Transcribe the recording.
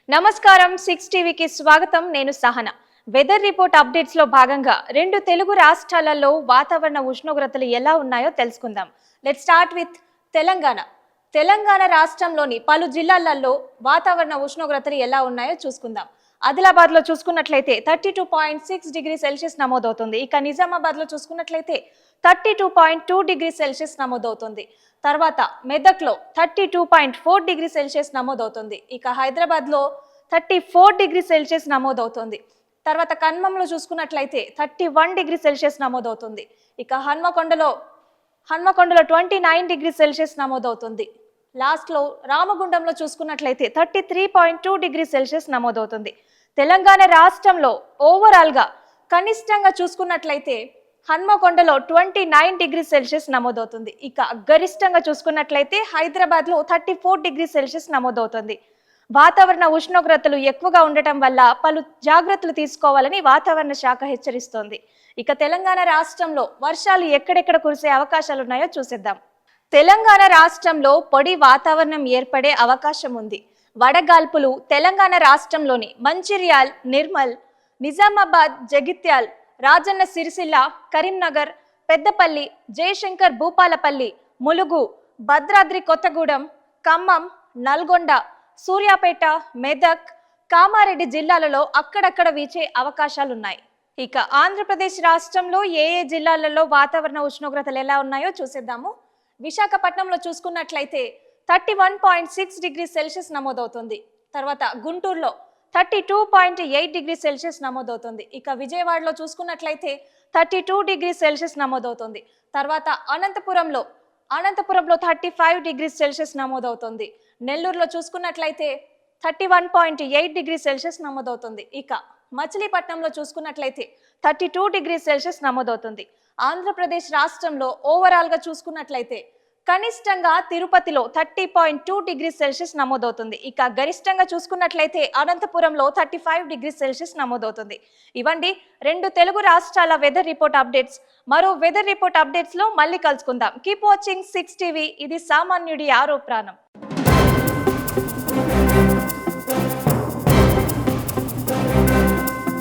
నమస్కారం 6 టీవీకి స్వాగతం. నేను సహన. వెదర్ రిపోర్ట్ అప్డేట్స్ లో భాగంగా రెండు తెలుగు రాష్ట్రాలలో వాతావరణ ఉష్ణోగ్రతలు ఎలా ఉన్నాయో తెలుసుకుందాం. Let's start with Telangana. Telangana రాష్ట్రంలోని పలు జిల్లాలలో వాతావరణ ఉష్ణోగ్రతలు ఎలా ఉన్నాయో చూసుకుందాం. ఆదిలాబాద్ లో చూసుకున్నట్లయితే 32.6 డిగ్రీ సెల్సియస్ నమోదవుతుంది. ఇక నిజామాబాద్ లో చూసుకున్నట్లయితే 32.2 డిగ్రీ సెల్సియస్ నమోదవుతుంది. తర్వాత మెదక్లో 32.4 డిగ్రీ సెల్సియస్ నమోదవుతుంది. ఇక హైదరాబాద్ లో 34 డిగ్రీ సెల్సియస్ నమోదవుతుంది. తర్వాత ఖమ్మంలో చూసుకున్నట్లయితే 31 డిగ్రీ సెల్సియస్ నమోదవుతుంది. ఇక హన్మకొండలో 29 డిగ్రీ సెల్సియస్ నమోదవుతుంది. లాస్ట్ లో రామగుండంలో చూసుకున్నట్లయితే 33.2 డిగ్రీ సెల్సియస్ నమోదవుతుంది. తెలంగాణ రాష్ట్రంలో ఓవరాల్ గా కనిష్టంగా చూసుకున్నట్లయితే హన్మకొండలో 29 డిగ్రీ సెల్సియస్ నమోదవుతుంది. ఇక గరిష్టంగా చూసుకున్నట్లయితే హైదరాబాద్ లో 34 డిగ్రీ సెల్సియస్ నమోదవుతుంది. వాతావరణ ఉష్ణోగ్రతలు ఎక్కువగా ఉండటం వల్ల పలు జాగ్రత్తలు తీసుకోవాలని వాతావరణ శాఖ హెచ్చరిస్తోంది. ఇక తెలంగాణ రాష్ట్రంలో వర్షాలు ఎక్కడెక్కడ కురిసే అవకాశాలు ఉన్నాయో చూసేద్దాం. తెలంగాణ రాష్ట్రంలో పొడి వాతావరణం ఏర్పడే అవకాశం ఉంది. వడగాల్పులు తెలంగాణ రాష్ట్రంలోని మంచిర్యాల్, నిర్మల్, నిజామాబాద్, జగిత్యాల్, రాజన్న సిరిసిల్ల, కరీంనగర్, పెద్దపల్లి, జయశంకర్ భూపాలపల్లి, ములుగు, భద్రాద్రి కొత్తగూడెం, ఖమ్మం, నల్గొండ, సూర్యాపేట, మెదక్, కామారెడ్డి జిల్లాలలో అక్కడక్కడ వీచే అవకాశాలున్నాయి. ఇక ఆంధ్రప్రదేశ్ రాష్ట్రంలో ఏ జిల్లాలలో వాతావరణ ఉష్ణోగ్రతలు ఎలా ఉన్నాయో చూసేద్దాము. విశాఖపట్నంలో చూసుకున్నట్లయితే 31.6 డిగ్రీ సెల్సియస్ నమోదవుతుంది. తర్వాత గుంటూరులో 32.8 డిగ్రీ సెల్సియస్ నమోదవుతుంది. ఇక విజయవాడలో చూసుకున్నట్లయితే 32 డిగ్రీ సెల్సియస్ నమోదవుతుంది. తర్వాత అనంతపురంలో 35 డిగ్రీ సెల్సియస్ నమోదవుతుంది. నెల్లూరులో చూసుకున్నట్లయితే 31.8 డిగ్రీ సెల్సియస్ నమోదవుతుంది. ఇక మచిలీపట్నంలో చూసుకున్నట్లయితే 32 డిగ్రీ సెల్సియస్ నమోదవుతుంది. ఆంధ్రప్రదేశ్ రాష్ట్రంలో ఓవరాల్ గా చూసుకున్నట్లయితే కనిష్టంగా తిరుపతిలో 30.2 డిగ్రీ సెల్సియస్ నమోదవుతుంది. ఇక గరిష్టంగా చూసుకున్నట్లయితే అనంతపురంలో 35 డిగ్రీ సెల్సియస్ నమోదవుతుంది. ఇవండి రెండు తెలుగు రాష్ట్రాల వెదర్ రిపోర్ట్ అప్డేట్స్. మరో వెదర్ రిపోర్ట్ అప్డేట్స్ లో మళ్ళీ కలుసుకుందాం. Keep watching 6 TV. ఇది సామాన్యుడి ఆరో ప్రాణం.